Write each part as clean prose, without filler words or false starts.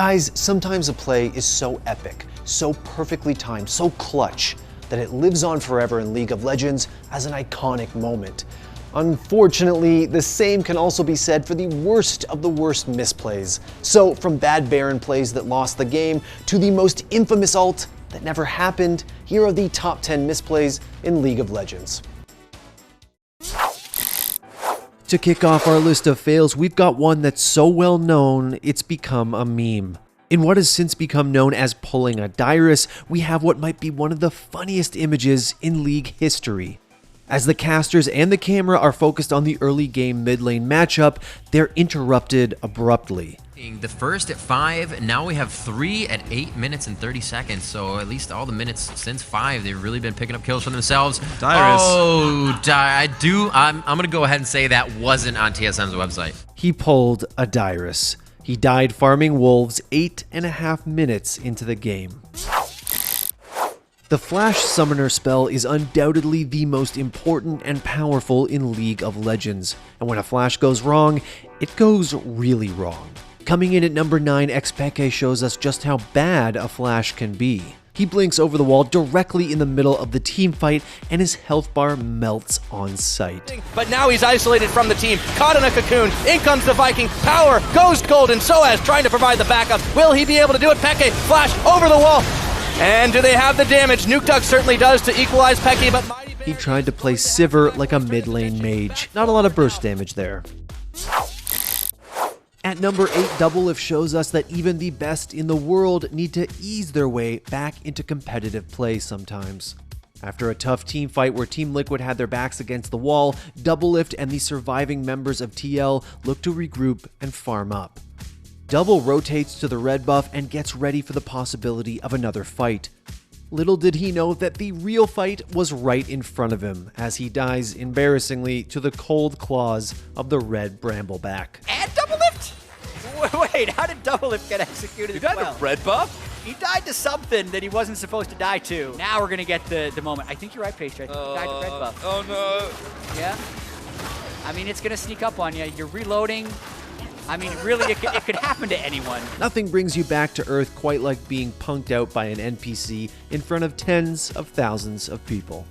Guys, sometimes a play is so epic, so perfectly timed, so clutch, that it lives on forever in League of Legends as an iconic moment. Unfortunately, the same can also be said for the worst of the worst misplays. So, from bad Baron plays that lost the game to the most infamous ult that never happened, here are the top 10 misplays in League of Legends. To kick off our list of fails, we've got one that's so well known, it's become a meme. In what has since become known as pulling a Dyrus, we have what might be one of the funniest images in League history. As the casters and the camera are focused on the early game mid lane matchup, they're interrupted abruptly. The first at 5, now we have 3 at 8 minutes and 30 seconds, so at least all the minutes since 5, they've really been picking up kills for themselves. Dyrus. Oh, I'm gonna go ahead and say that wasn't on TSM's website. He pulled a Dyrus. He died farming wolves 8.5 minutes into the game. The Flash Summoner spell is undoubtedly the most important and powerful in League of Legends, and when a flash goes wrong, it goes really wrong. Coming in at number 9, Xpeke shows us just how bad a flash can be. He blinks over the wall directly in the middle of the team fight, and his health bar melts on sight. But now he's isolated from the team, caught in a cocoon. In comes the Viking. Power goes cold, and Soaz trying to provide the backup. Will he be able to do it? Peke, flash over the wall. And do they have the damage? Nukeduck certainly does to equalize Peke, but he tried to play Sivir like a mid lane mage. Not a lot of burst damage there. At number 8, Doublelift shows us that even the best in the world need to ease their way back into competitive play sometimes. After a tough team fight where Team Liquid had their backs against the wall, Doublelift and the surviving members of TL look to regroup and farm up. Double rotates to the red buff and gets ready for the possibility of another fight. Little did he know that the real fight was right in front of him, as he dies embarrassingly to the cold claws of the red Brambleback. And Doublelift? Wait, how did Doublelift get executed as well? He died to red buff? He died to something that he wasn't supposed to die to. Now we're going to get the moment. I think you're right, Pastry. I think he died to red buff. Oh no. Yeah? I mean, it's going to sneak up on you. You're reloading. I mean, really, it could happen to anyone. Nothing brings you back to Earth quite like being punked out by an NPC in front of tens of thousands of people.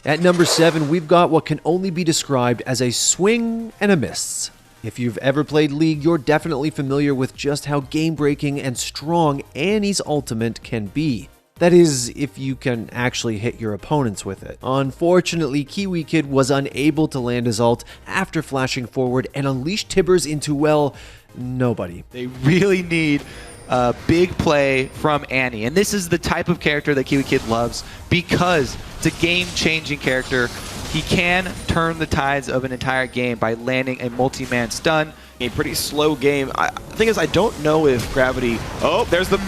At number 7, we've got what can only be described as a swing and a miss. If you've ever played League, you're definitely familiar with just how game-breaking and strong Annie's ultimate can be. That is, if you can actually hit your opponents with it. Unfortunately, KiwiKid was unable to land his ult after flashing forward and unleashed Tibbers into, well, nobody. They really need a big play from Annie, and this is the type of character that KiwiKid loves because it's a game-changing character. He can turn the tides of an entire game by landing a multi-man stun. A pretty slow game. The thing is, I don't know if Gravity... Oh, there's the...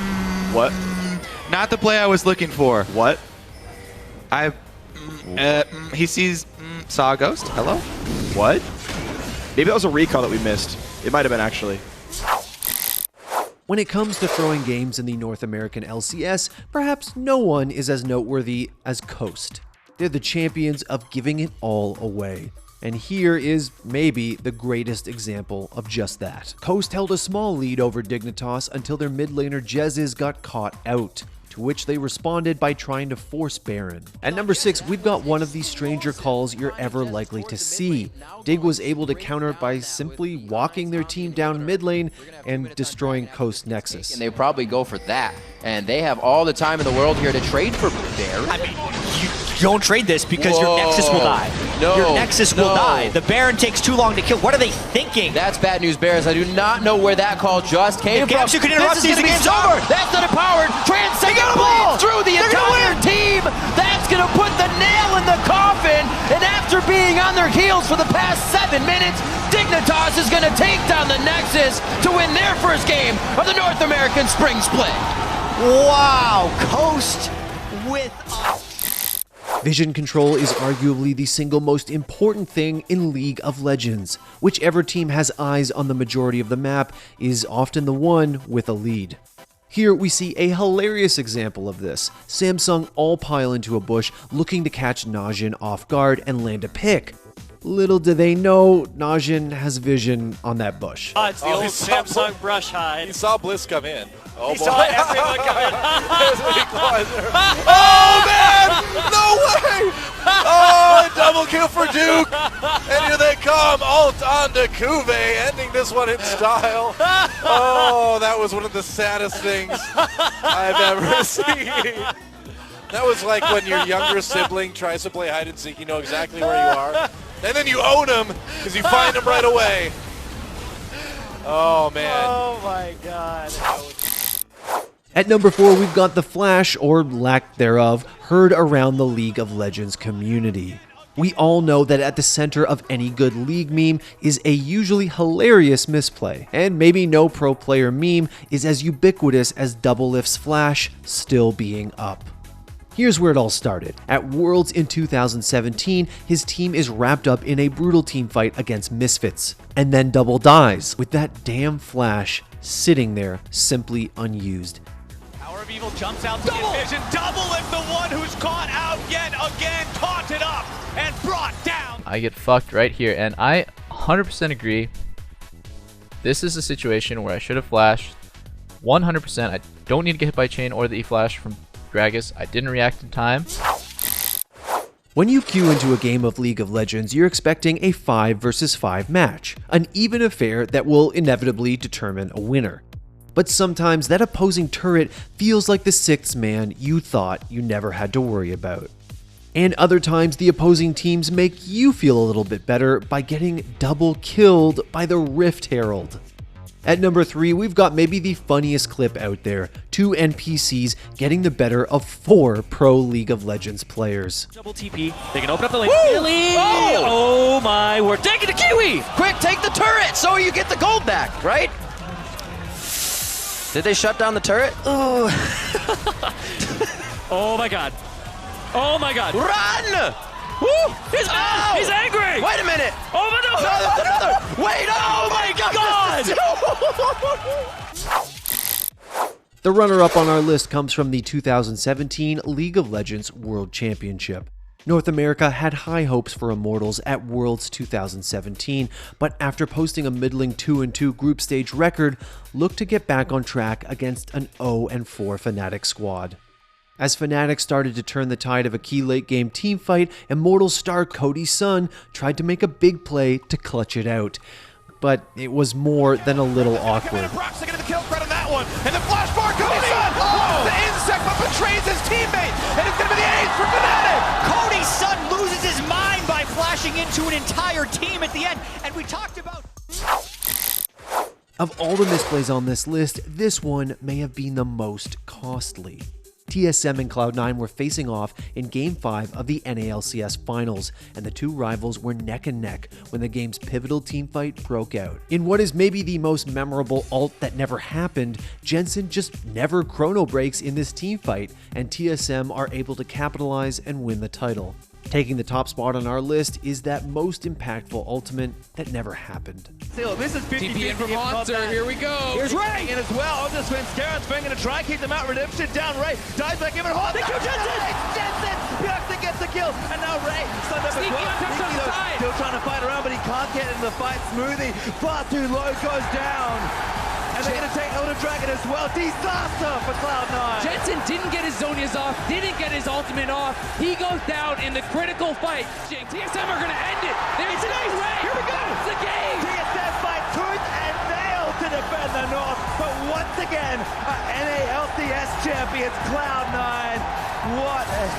What? Not the play I was looking for. What? He sees... saw a ghost? Hello? What? Maybe that was a recall that we missed. It might have been, actually. When it comes to throwing games in the North American LCS, perhaps no one is as noteworthy as Coast. They're the champions of giving it all away. And here is maybe the greatest example of just that. Coast held a small lead over Dignitas until their mid laner Jezzes got caught out, to which they responded by trying to force Baron. At number 6, we've got one of the stranger calls you're ever likely to see. Dig was able to counter it by simply walking their team down mid lane and destroying Coast Nexus. And they probably go for that. And they have all the time in the world here to trade for Baron. I mean, you don't trade this because your Nexus will die. No, your Nexus will die. The Baron takes too long to kill. What are they thinking? That's bad news, Bears. I do not know where that call just came from. Capstick could interrupt these against over. That's not empowered. Transcendent blade through the entire team. That's going to put the nail in the coffin. And after being on their heels for the past 7 minutes, Dignitas is going to take down the Nexus to win their first game of the North American Spring Split. Wow, Coast with Vision control is arguably the single most important thing in League of Legends. Whichever team has eyes on the majority of the map is often the one with a lead. Here we see a hilarious example of this. Samsung all pile into a bush looking to catch Najin off guard and land a pick. Little do they know, Najin has vision on that bush. It's the old Samsung brush hide. He saw Bliss come in. Oh, He boy. saw everyone come in. Oh, man! No way! Oh, a double kill for Duke. And here they come. Ult on to Kuve, ending this one in style. Oh, that was one of the saddest things I've ever seen. That was like when your younger sibling tries to play hide and seek. You know exactly where you are. And then you own him because you find him right away. Oh, man. Oh, my God. At number 4, we've got the Flash, or lack thereof, heard around the League of Legends community. We all know that at the center of any good League meme is a usually hilarious misplay, and maybe no pro player meme is as ubiquitous as Doublelift's Flash still being up. Here's where it all started. At Worlds in 2017, his team is wrapped up in a brutal team fight against Misfits, and then Double dies, with that damn Flash sitting there simply unused. Power of Evil jumps out to the vision. Doublelift, the one who's caught out yet again, caught it up and brought down. I get fucked right here, and I 100% agree. This is a situation where I should have flashed. 100%. I don't need to get hit by chain or the E-flash from Gragas. I didn't react in time. When you queue into a game of League of Legends, you're expecting a 5 versus 5 match, an even affair that will inevitably determine a winner. But sometimes that opposing turret feels like the 6th man you thought you never had to worry about. And other times the opposing teams make you feel a little bit better by getting double killed by the Rift Herald. At number 3, we've got maybe the funniest clip out there, 2 NPCs getting the better of 4 pro League of Legends players. Double TP. They can open up the lane. Really? Oh my word. Take it to Kiwi! Quick, take the turret so you get the gold back, right? Did they shut down the turret? Oh my God. Oh my God. Run! Woo! He's angry! Wait a minute! Oh my God! Another! Wait! Oh my God! The runner-up on our list comes from the 2017 League of Legends World Championship. North America had high hopes for Immortals at Worlds 2017, but after posting a middling 2-2 group stage record, looked to get back on track against an 0-4 Fnatic squad. As Fnatic started to turn the tide of a key late-game teamfight, Immortals star Cody Sun tried to make a big play to clutch it out. But it was more than a little awkward. Brock's gonna the kill credit on that one, and the flash bar Cody Sun! Oh! The insect but betrays his teammate, and it's gonna be the ace for Fnatic! Cody Sun loses his mind by flashing into an entire team at the end, and we talked about... Of all the misplays on this list, this one may have been the most costly. TSM and Cloud9 were facing off in Game 5 of the NALCS Finals, and the two rivals were neck and neck when the game's pivotal teamfight broke out. In what is maybe the most memorable ult that never happened, Jensen just never chrono breaks in this teamfight, and TSM are able to capitalize and win the title. Taking the top spot on our list is that most impactful ultimate that never happened. Still, this is 50-50. TP in for Monster, here we go. Here's Ray in as well. On this win, Scaron's going to try and keep them out. Redemption down Ray. Dives back, give it a hold. They kill Jensen! Jensen! Capstick gets the kill. And now Ray stunned up as well. Sneaky though, still trying to fight around, but he can't get into the fight smoothly. Far too low, goes down. And they're going to take Elder Dragon as well. Disaster for Cloud9. Jensen didn't get his Zonias off, didn't get his ultimate off. He goes down in the critical fight. TSM are going to end it. There's an ace. Here we go. It's the game. TSM fight tooth and nail to defend the North. But once again, NALCS champions Cloud9. What a...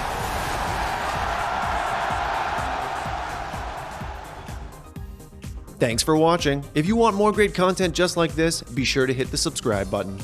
Thanks for watching. If you want more great content just like this, be sure to hit the subscribe button.